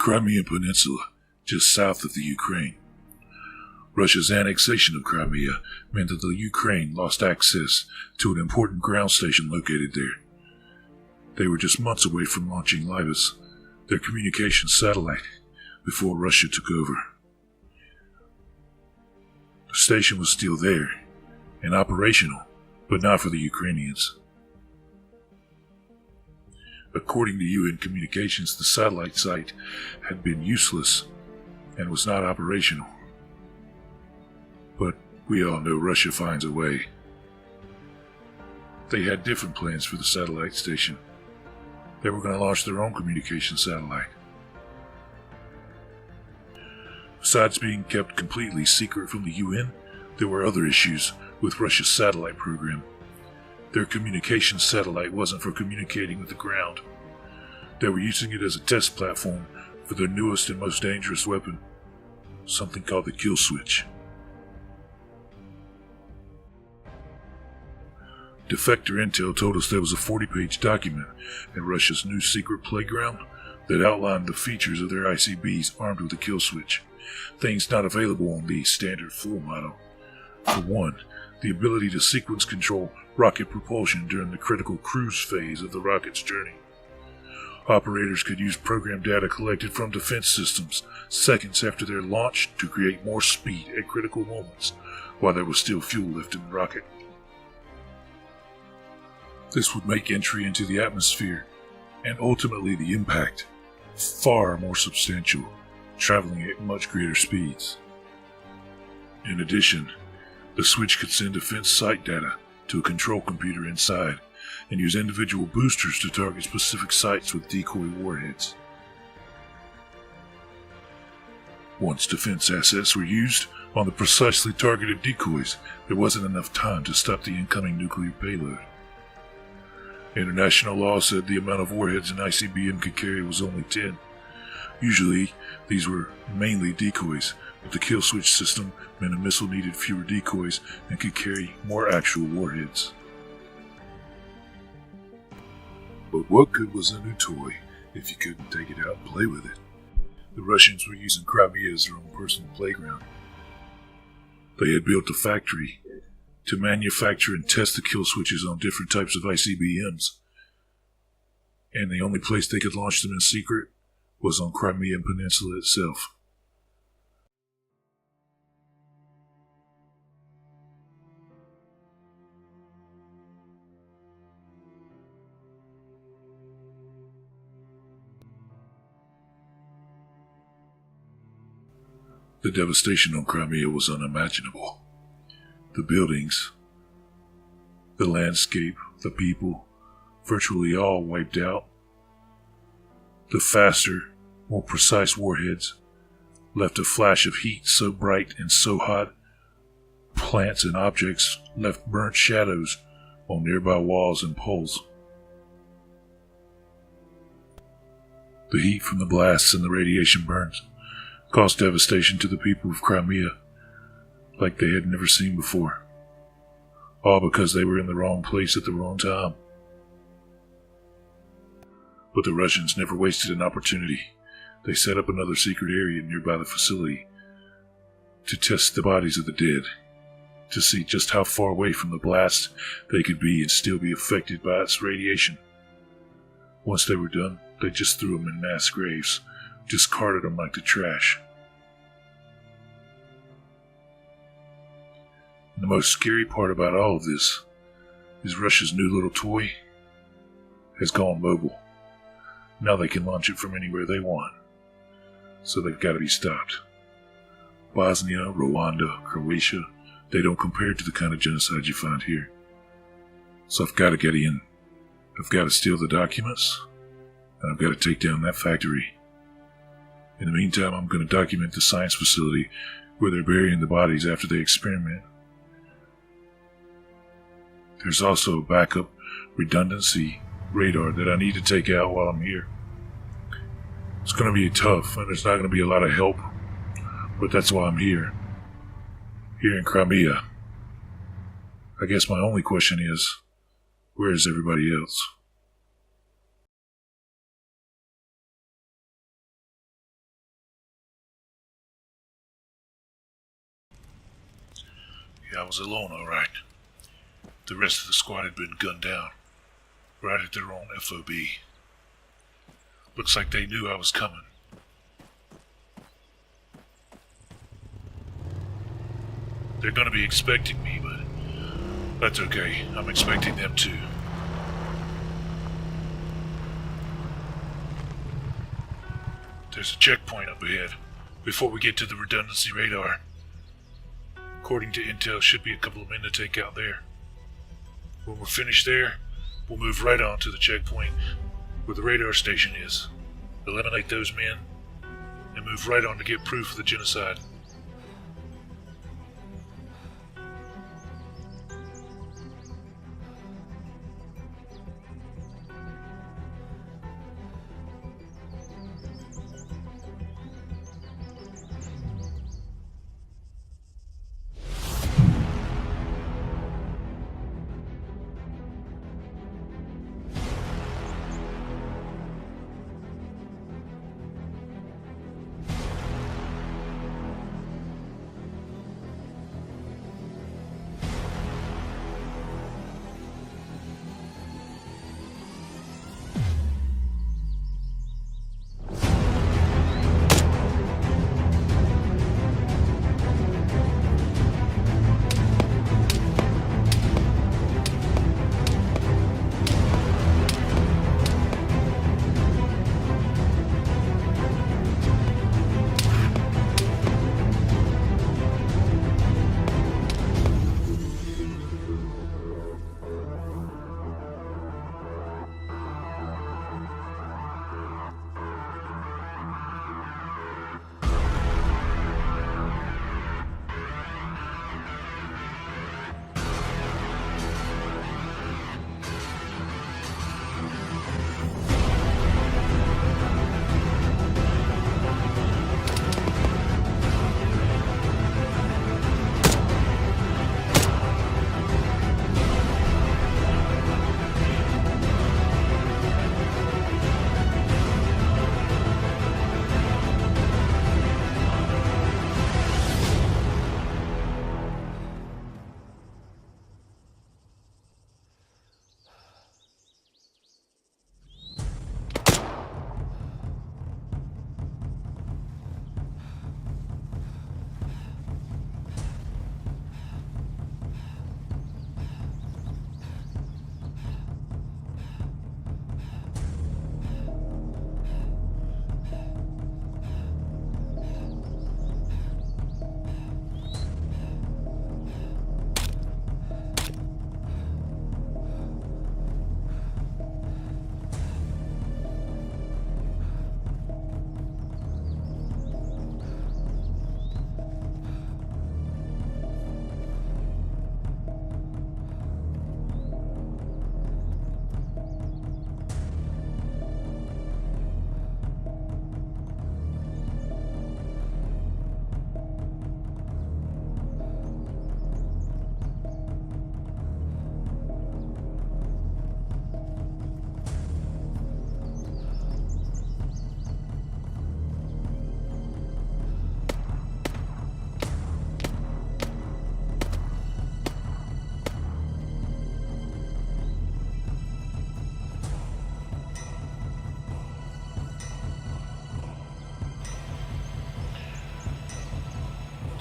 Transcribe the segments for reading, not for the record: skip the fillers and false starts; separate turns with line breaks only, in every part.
Crimean Peninsula, just south of the Ukraine. Russia's annexation of Crimea meant that the Ukraine lost access to an important ground station located there. They were just months away from launching Libus, their communications satellite, before Russia took over. The station was still there, and operational, but not for the Ukrainians. According to UN communications, the satellite site had been useless and was not operational. But we all know Russia finds a way. They had different plans for the satellite station. They were going to launch their own communication satellite. Besides being kept completely secret from the UN, there were other issues with Russia's satellite program. Their communications satellite wasn't for communicating with the ground. They were using it as a test platform for their newest and most dangerous weapon, something called the kill switch. Defector intel told us there was a 40-page document in Russia's new secret playground that outlined the features of their ICBs armed with a kill switch, things not available on the standard full model. For one, the ability to sequence control rocket propulsion during the critical cruise phase of the rocket's journey. Operators could use program data collected from defense systems seconds after their launch to create more speed at critical moments while there was still fuel left in the rocket. This would make entry into the atmosphere, and ultimately the impact, far more substantial, traveling at much greater speeds. In addition, the switch could send defense site data to a control computer inside and use individual boosters to target specific sites with decoy warheads. Once defense assets were used on the precisely targeted decoys, there wasn't enough time to stop the incoming nuclear payload. International law said the amount of warheads an ICBM could carry was only 10. Usually, these were mainly decoys, but the kill switch system meant a missile needed fewer decoys and could carry more actual warheads. But what good was a new toy if you couldn't take it out and play with it? The Russians were using Crimea as their own personal playground. They had built a factory to manufacture and test the kill switches on different types of ICBMs, and the only place they could launch them in secret was on Crimean Peninsula itself. The devastation on Crimea was unimaginable. The buildings, the landscape, the people, virtually all wiped out. The faster, more precise warheads left a flash of heat so bright and so hot, plants and objects left burnt shadows on nearby walls and poles. The heat from the blasts and the radiation burns caused devastation to the people of Crimea like they had never seen before, all because they were in the wrong place at the wrong time. But the Russians never wasted an opportunity. They set up another secret area nearby the facility to test the bodies of the dead, to see just how far away from the blast they could be and still be affected by its radiation. Once they were done, they just threw them in mass graves, discarded them like the trash. And the most scary part about all of this is Russia's new little toy has gone mobile. Now they can launch it from anywhere they want. So they've got to be stopped. Bosnia, Rwanda, Croatia, they don't compare to the kind of genocide you find here. So I've got to get in. I've got to steal the documents, and I've got to take down that factory. In the meantime, I'm going to document the science facility where they're burying the bodies after they experiment. There's also a backup redundancy radar that I need to take out while I'm here. It's going to be tough, and there's not going to be a lot of help, but that's why I'm here in Crimea. I guess my only question is, where is everybody else? Yeah, I was alone, all right. The rest of the squad had been gunned down, right at their own FOB. Looks like they knew I was coming. They're gonna be expecting me, but that's okay. I'm expecting them too. There's a checkpoint up ahead before we get to the redundancy radar. According to intel, should be a couple of men to take out there. When we're finished there, we'll move right on to the checkpoint where the radar station is. Eliminate those men and move right on to get proof of the genocide.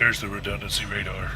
There's the redundancy radar.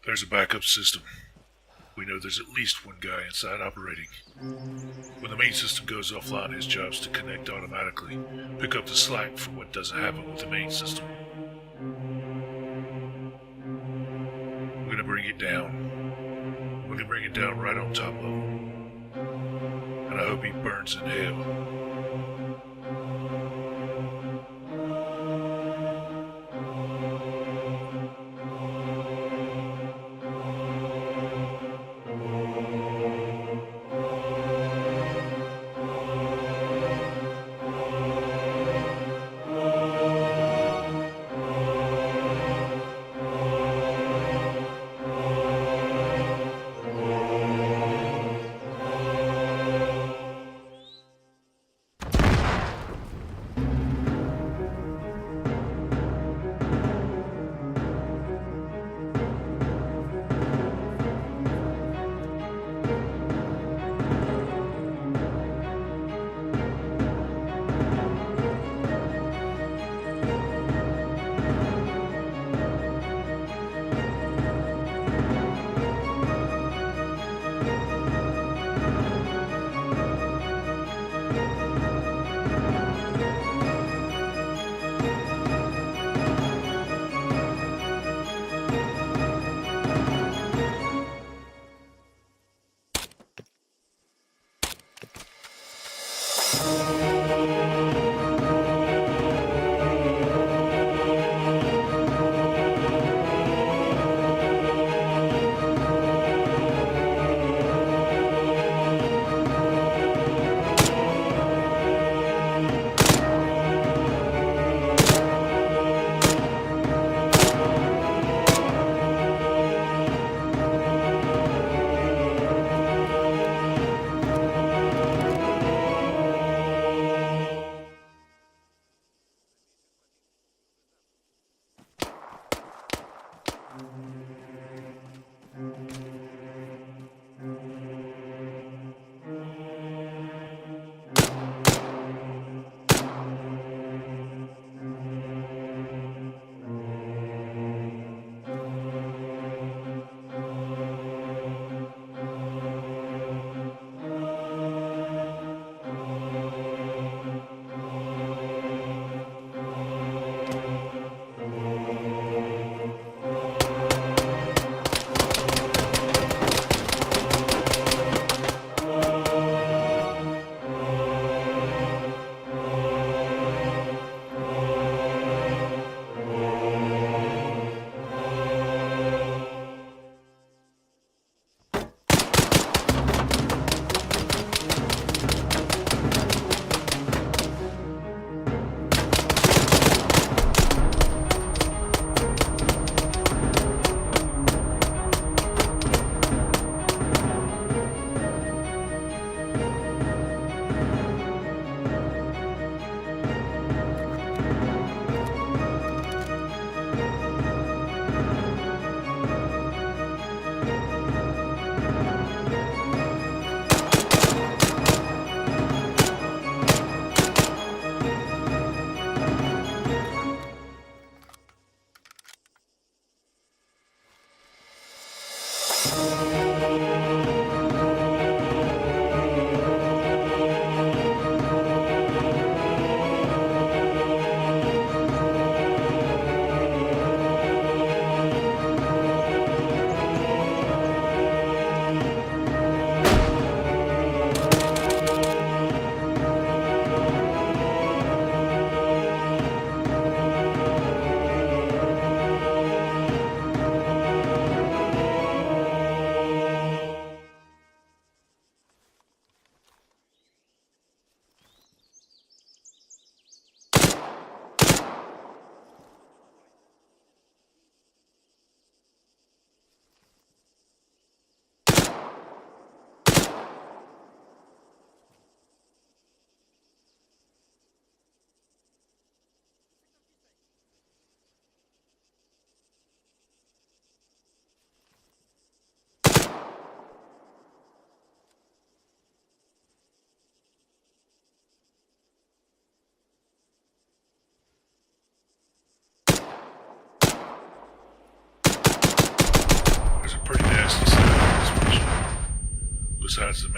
There's a backup system. We know there's at least one guy inside operating. When the main system goes offline, his job's to connect automatically, pick up the slack for what doesn't happen with the main system. We're gonna bring it down. We're gonna bring it down right on top of him. And I hope he burns in hell.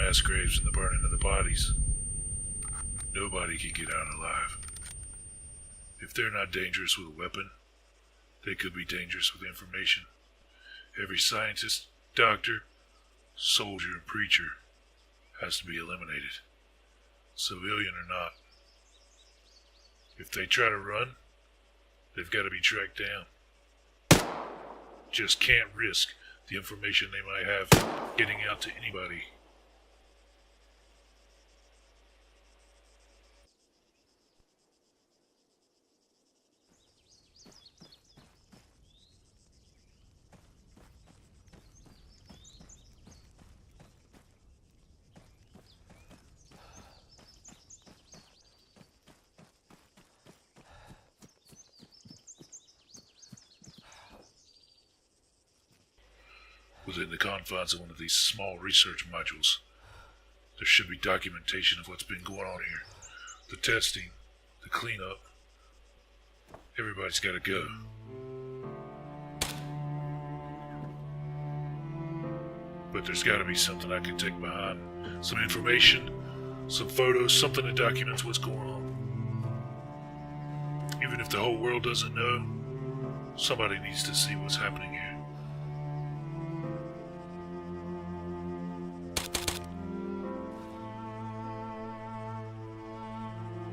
mass graves and the burning of the bodies, nobody can get out alive. If they're not dangerous with a weapon, they could be dangerous with information. Every scientist, doctor, soldier, and preacher has to be eliminated, civilian or not. If they try to run, they've got to be tracked down. Just can't risk the information they might have getting out to anybody. Within the confines of one of these small research modules, there should be documentation of what's been going on here. The testing, the cleanup. Everybody's gotta go. But there's gotta be something I can take behind. Some information, some photos, something that documents what's going on. Even if the whole world doesn't know, somebody needs to see what's happening here.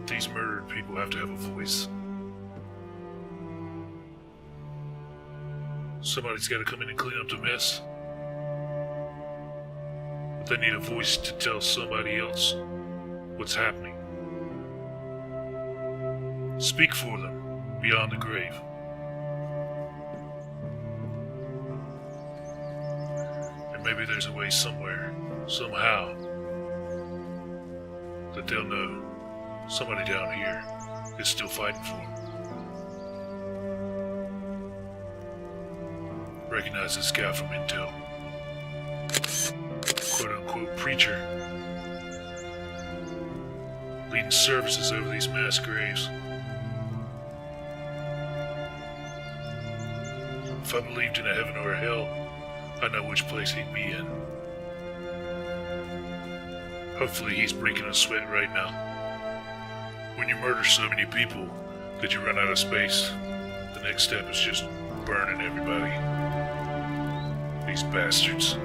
These murdered people have to have a voice. Somebody's got to come in and clean up the mess. But they need a voice to tell somebody else what's happening. Speak for them beyond the grave. And maybe there's a way somewhere, somehow, that they'll know somebody down here is still fighting for them. Recognize this guy from Intel. Quote-unquote preacher. Leading services over these mass graves. If I believed in a heaven or a hell, I know which place he'd be in. Hopefully he's breaking a sweat right now. When you murder so many people that you run out of space, the next step is just burning everybody. These bastards.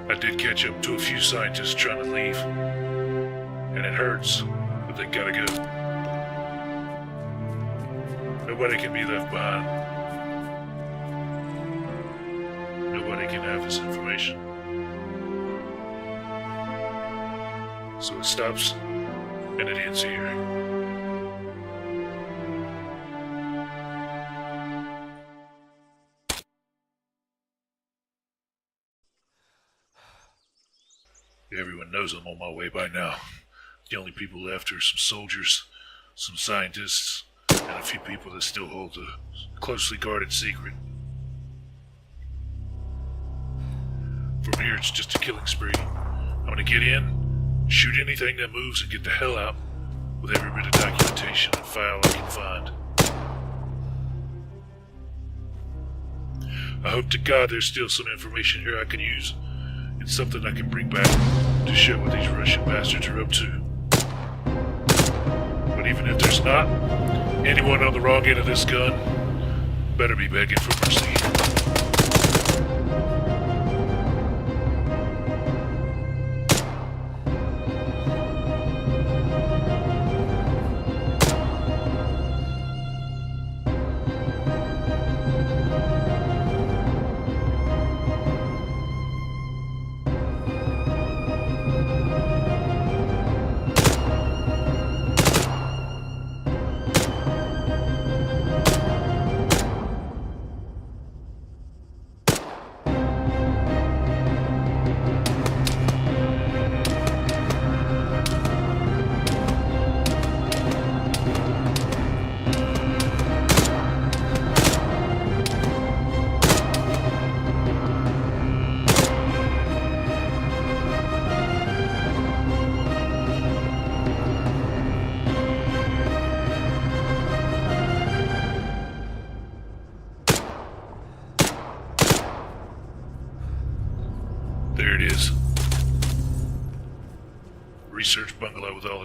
I did catch up to a few scientists trying to leave, and it hurts, but they gotta go. Nobody can be left behind. Nobody can have this information. So it stops. And it ends here. Everyone knows I'm on my way by now. The only people left are some soldiers, some scientists, and a few people that still hold a closely guarded secret. From here, it's just a killing spree. I'm gonna get in, shoot anything that moves, and get the hell out with every bit of documentation and file I can find. I hope to God there's still some information here I can use. It's something I can bring back to show what these Russian bastards are up to. But even if there's not, anyone on the wrong end of this gun better be begging for mercy.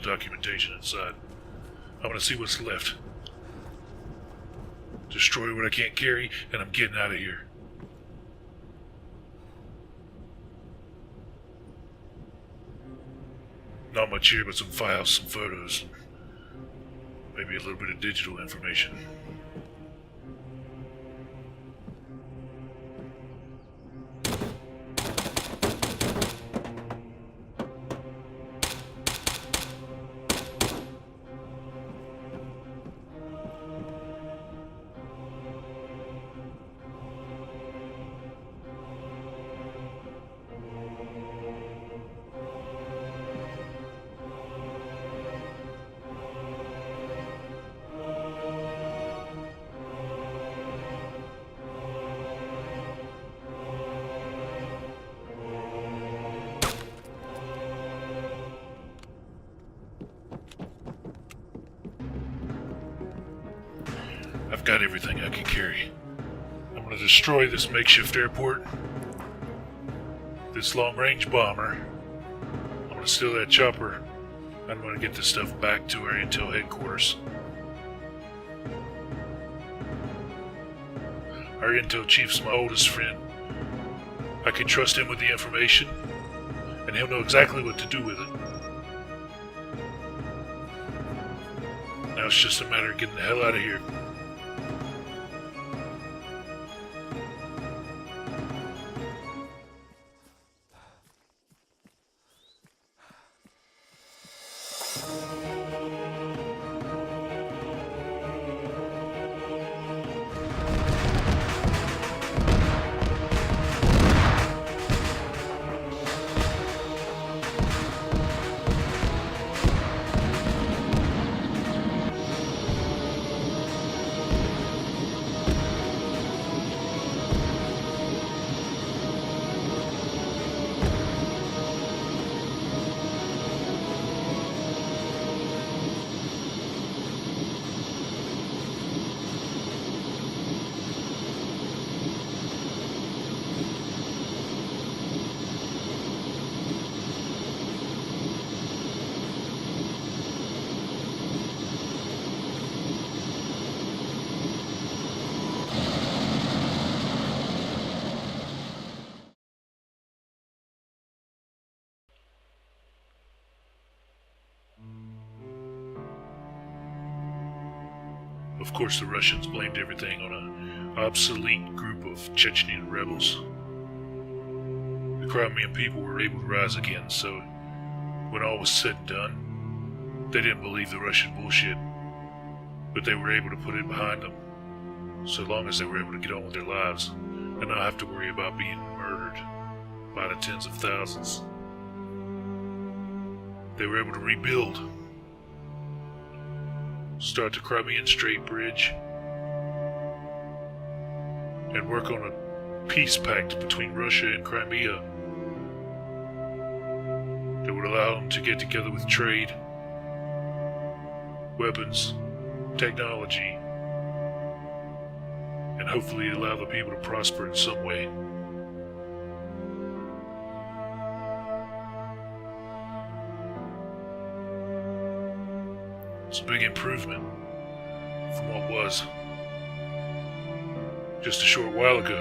documentation inside. I'm gonna see what's left. Destroy what I can't carry, and I'm getting out of here. Not much here, but some files, some photos, maybe a little bit of digital information. I've got everything I can carry. I'm gonna destroy this makeshift airport, this long-range bomber. I'm gonna steal that chopper. I'm gonna get this stuff back to our intel headquarters. Our intel chief's my oldest friend. I can trust him with the information, and he'll know exactly what to do with it. Now it's just a matter of getting the hell out of here. Of course, the Russians blamed everything on an obsolete group of Chechen rebels. The Crimean people were able to rise again, so when all was said and done, they didn't believe the Russian bullshit, but they were able to put it behind them, so long as they were able to get on with their lives and not have to worry about being murdered by the tens of thousands. They were able to rebuild. Start the Crimean Strait Bridge, and work on a peace pact between Russia and Crimea that would allow them to get together with trade, weapons, technology, and hopefully allow the people to prosper in some way. It's a big improvement from what was just a short while ago.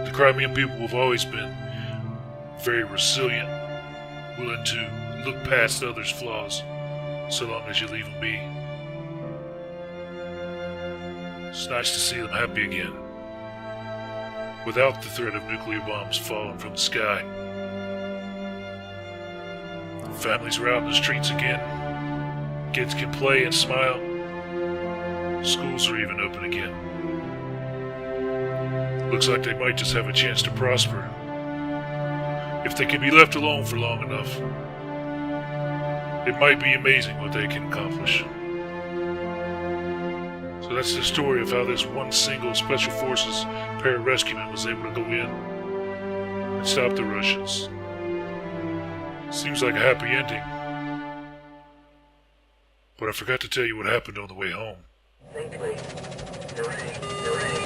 The Crimean people have always been very resilient, willing to look past others' flaws so long as you leave them be. It's nice to see them happy again, without the threat of nuclear bombs falling from the sky. Families are out in the streets again. Kids can play and smile. Schools are even open again. Looks like they might just have a chance to prosper, if they can be left alone for long enough. It might be amazing what they can accomplish. So that's the story of how this one single Special Forces Pararescueman was able to go in and stop the Russians. Seems like a happy ending. But I forgot to tell you what happened on the way home.
Think, please. Hooray, hooray.